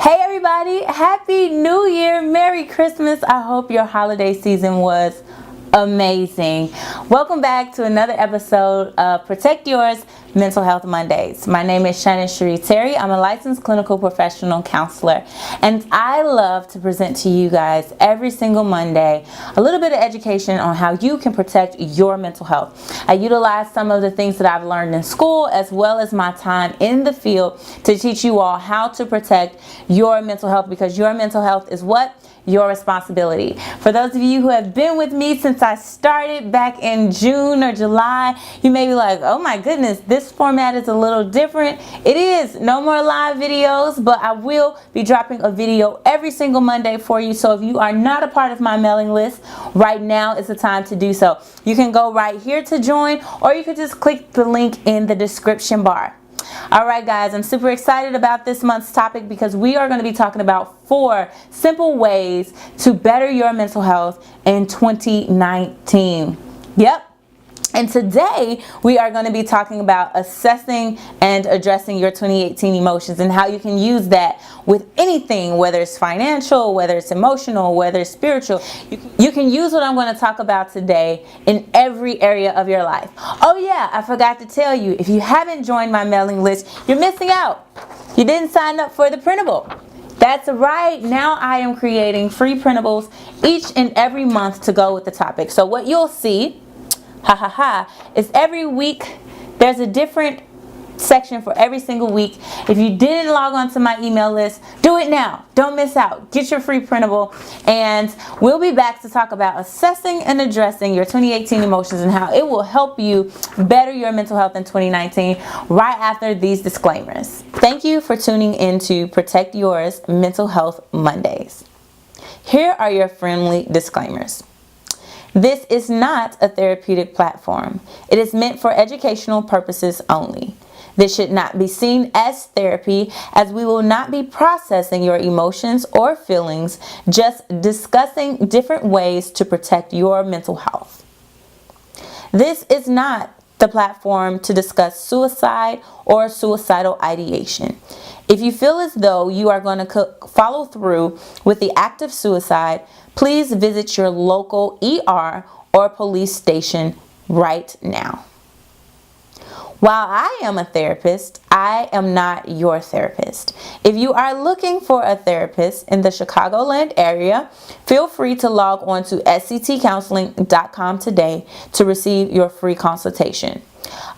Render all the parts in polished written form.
Hey everybody, Happy New Year, Merry Christmas. I hope your holiday season was amazing. Welcome back to another episode of Protect Yours Mental Health Mondays. My name is Shannon Cherie Terry. I'm a licensed clinical professional counselor, and I love to present to you guys every single Monday a little bit of education on how you can protect your mental health. I utilize some of the things that I've learned in school as well as my time in the field to teach you all how to protect your mental health, because your mental health is what? Your responsibility. For those of you who have been with me since I started back in June or July, you may be like, oh my goodness, this format is a little different. It is. No more live videos, but I will be dropping a video every single Monday for you. So if you are not a part of my mailing list, right now is the time to do so. You can go right here to join, or you could just click the link in the description bar. Alright guys, I'm super excited about this month's topic because we are going to be talking about 4 simple ways to better your mental health in 2019. Yep. And today we are going to be talking about assessing and addressing your 2018 emotions and how you can use that with anything, whether it's financial, whether it's emotional, whether it's spiritual. You can use what I'm going to talk about today in every area of your life. Oh yeah, I forgot to tell you, if you haven't joined my mailing list, you're missing out. You didn't sign up for the printable. That's right. Now I am creating free printables each and every month to go with the topic. So what you'll see, is every week there's a different section for every single week. If you didn't log on to my email list, do it now. Don't miss out. Get your free printable, and we'll be back to talk about assessing and addressing your 2018 emotions and how it will help you better your mental health in 2019 right after these disclaimers. Thank you for tuning in to Protect Yours Mental Health Mondays. Here are your friendly disclaimers. This is not a therapeutic platform. It is meant for educational purposes only. This should not be seen as therapy, as we will not be processing your emotions or feelings, just discussing different ways to protect your mental health. This is not the platform to discuss suicide or suicidal ideation. If you feel as though you are going to follow through with the act of suicide, please visit your local ER or police station right now. While I am a therapist, I am not your therapist. If you are looking for a therapist in the Chicagoland area, feel free to log on to sctcounseling.com today to receive your free consultation.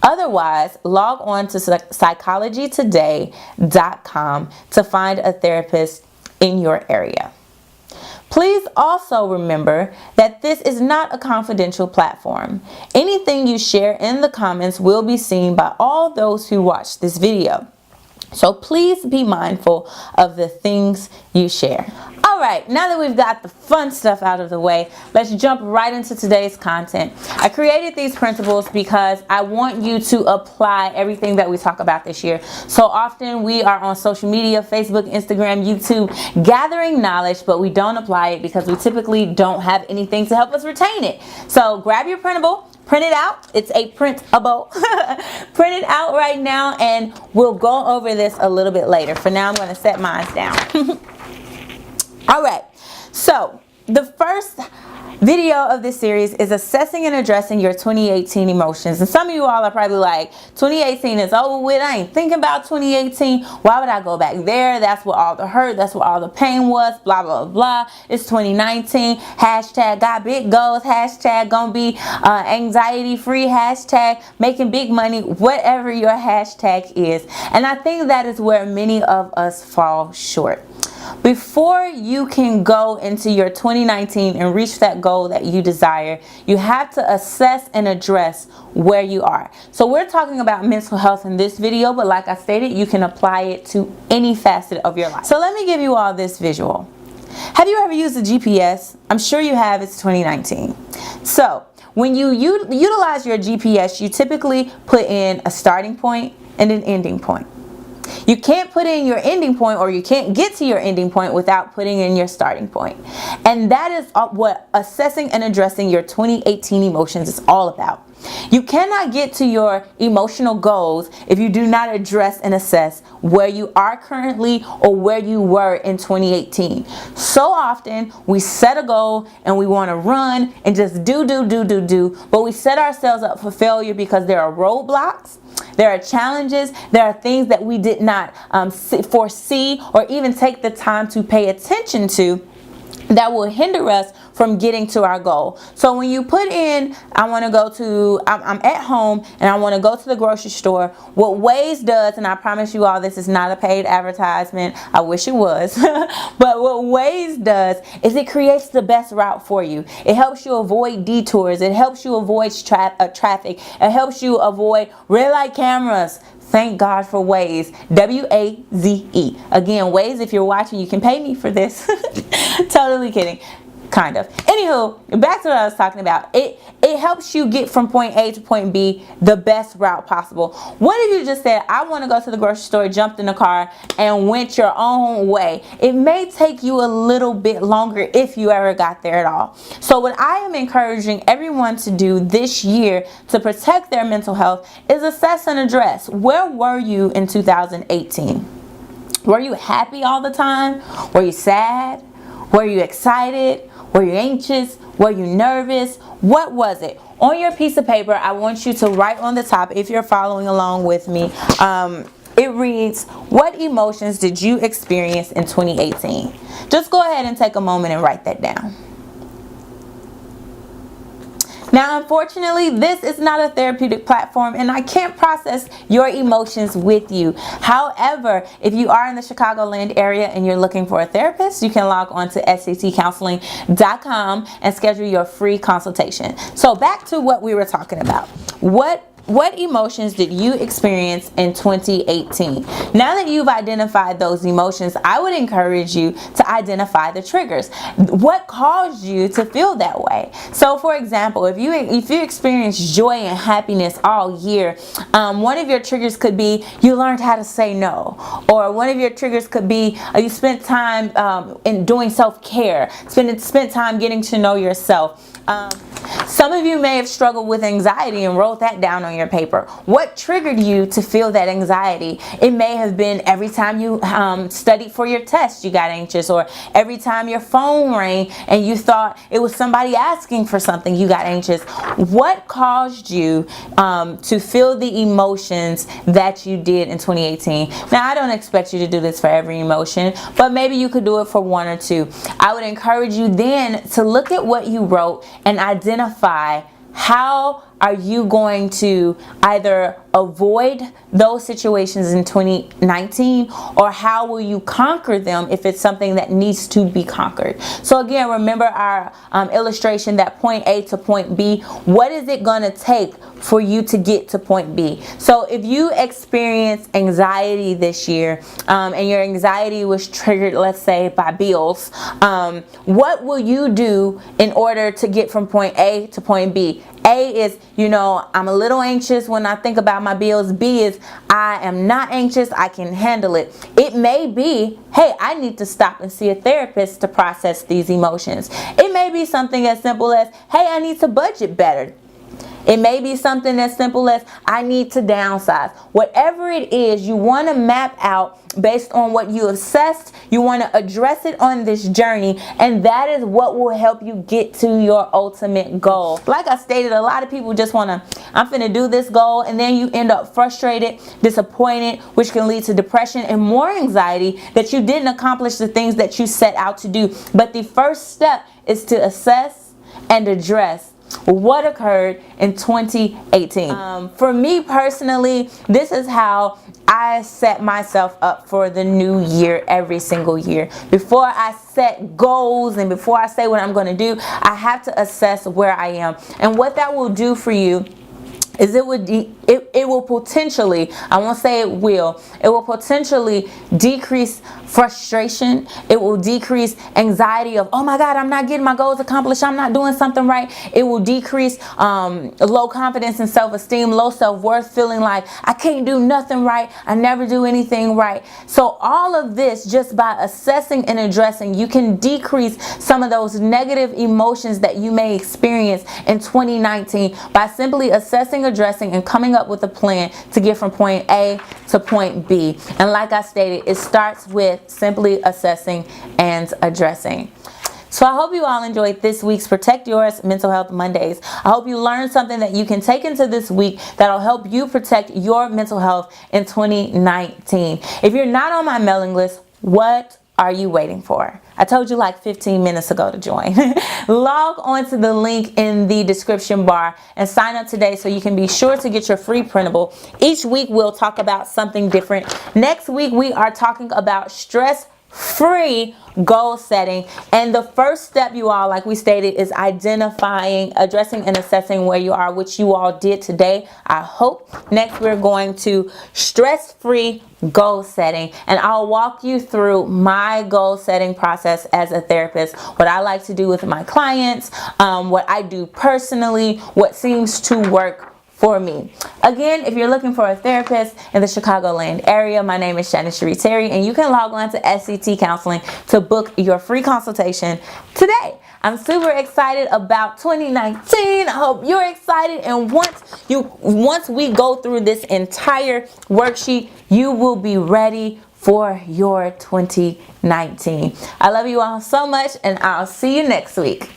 Otherwise, log on to psychologytoday.com to find a therapist in your area. Please also remember that this is not a confidential platform. Anything you share in the comments will be seen by all those who watch this video. So please be mindful of the things you share. Alright, now that we've got the fun stuff out of the way, let's jump right into today's content. I created these printables because I want you to apply everything that we talk about this year. So often we are on social media, Facebook, Instagram, YouTube, gathering knowledge, but we don't apply it because we typically don't have anything to help us retain it. So grab your printable, print it out. It's a printable. Print it out right now, and we'll go over this a little bit later. For now, I'm going to set mine down. All right, so the first video of this series is assessing and addressing your 2018 emotions. And some of you all are probably like, 2018 is over with. I ain't thinking about 2018. Why would I go back there? That's where all the hurt, that's where all the pain was, blah, blah, blah. It's 2019. Hashtag got big goals. Hashtag gonna be anxiety free. Hashtag making big money. Whatever your hashtag is. And I think that is where many of us fall short. Before you can go into your 2019 and reach that goal that you desire, you have to assess and address where you are. So we're talking about mental health in this video, but like I stated, you can apply it to any facet of your life. So let me give you all this visual. Have you ever used a GPS? I'm sure you have. It's 2019. So when you utilize your GPS, you typically put in a starting point and an ending point. You can't put in your ending point, or you can't get to your ending point without putting in your starting point. And that is what assessing and addressing your 2018 emotions is all about. You cannot get to your emotional goals if you do not address and assess where you are currently or where you were in 2018. So often we set a goal and we want to run and just do, but we set ourselves up for failure because there are roadblocks, there are challenges, there are things that we did not foresee or even take the time to pay attention to that will hinder us from getting to our goal. So when you put in, I'm at home and I want to go to the grocery store, what Waze does, and I promise you all this is not a paid advertisement, I wish it was, but what Waze does is it creates the best route for you. It helps you avoid detours, it helps you avoid traffic, it helps you avoid red light cameras. Thank God for Waze. W-A-Z-E. Again, Waze, if you're watching, you can pay me for this. Totally kidding. Kind of. Anywho, back to what I was talking about. It helps you get from point A to point B the best route possible. What if you just said, I want to go to the grocery store, jumped in the car, and went your own way? It may take you a little bit longer if you ever got there at all. So what I am encouraging everyone to do this year to protect their mental health is assess and address. Where were you in 2018? Were you happy all the time? Were you sad? Were you excited? Were you anxious? Were you nervous? What was it? On your piece of paper, I want you to write on the top, if you're following along with me, it reads, what emotions did you experience in 2018? Just go ahead and take a moment and write that down. Now, unfortunately, this is not a therapeutic platform and I can't process your emotions with you. However, if you are in the Chicagoland area and you're looking for a therapist, you can log on to sctcounseling.com and schedule your free consultation. So back to what we were talking about. What emotions did you experience in 2018? Now that you've identified those emotions, I would encourage you to identify the triggers. What caused you to feel that way? So for example, if you experience joy and happiness all year, one of your triggers could be you learned how to say no. Or one of your triggers could be you spent time in doing self-care, spent time getting to know yourself. Some of you may have struggled with anxiety and wrote that down on your paper. What triggered you to feel that anxiety? It may have been every time you studied for your test, you got anxious, or every time your phone rang and you thought it was somebody asking for something, you got anxious. What caused you to feel the emotions that you did in 2018? Now, I don't expect you to do this for every emotion, but maybe you could do it for one or two. I would encourage you then to look at what you wrote and identify how are you going to either avoid those situations in 2019, or how will you conquer them if it's something that needs to be conquered? So again, remember our illustration, that point A to point B. What is it going to take for you to get to point B? So if you experience anxiety this year and your anxiety was triggered, let's say, by bills, what will you do in order to get from point A to point B? A is, I'm a little anxious when I think about my bills. B is, I am not anxious, I can handle it. It may be, hey, I need to stop and see a therapist to process these emotions. It may be something as simple as, hey, I need to budget better. It may be something as simple as, I need to downsize. Whatever it is, you want to map out based on what you assessed. You want to address it on this journey, and that is what will help you get to your ultimate goal. Like I stated, a lot of people just want to, I'm finna do this goal, and then you end up frustrated, disappointed, which can lead to depression and more anxiety that you didn't accomplish the things that you set out to do. But the first step is to assess and address what occurred in 2018. For me personally, this is how I set myself up for the new year every single year. Before I set goals and before I say what I'm going to do, I have to assess where I am. And what that will do for you is it will potentially, I won't say it will potentially decrease frustration. It will decrease anxiety of, oh my God, I'm not getting my goals accomplished, I'm not doing something right. It will decrease low confidence and self-esteem, low self-worth, feeling like I can't do nothing right, I never do anything right. So all of this, just by assessing and addressing, you can decrease some of those negative emotions that you may experience in 2019 by simply assessing, addressing, and coming up with a plan to get from point A to point B. And like I stated, it starts with simply assessing and addressing. So I hope you all enjoyed this week's Protect Yours Mental Health Mondays. I hope you learned something that you can take into this week that'll help you protect your mental health in 2019. If you're not on my mailing list, what are you waiting for? I told you like 15 minutes ago to join. Log on to the link in the description bar and sign up today so you can be sure to get your free printable. Each week we'll talk about something different. Next week we are talking about stress-free goal setting, and the first step, you all, like we stated, is identifying, addressing, and assessing where you are, which you all did today, I hope. Next we're going to stress-free goal setting, and I'll walk you through my goal setting process as a therapist, what I like to do with my clients, what I do personally, what seems to work for me. Again, if you're looking for a therapist in the Chicagoland area, my name is Shannon Cherie Terry, and you can log on to SCT Counseling to book your free consultation today. I'm super excited about 2019. I hope you're excited, and once we go through this entire worksheet, you will be ready for your 2019. I love you all so much, and I'll see you next week.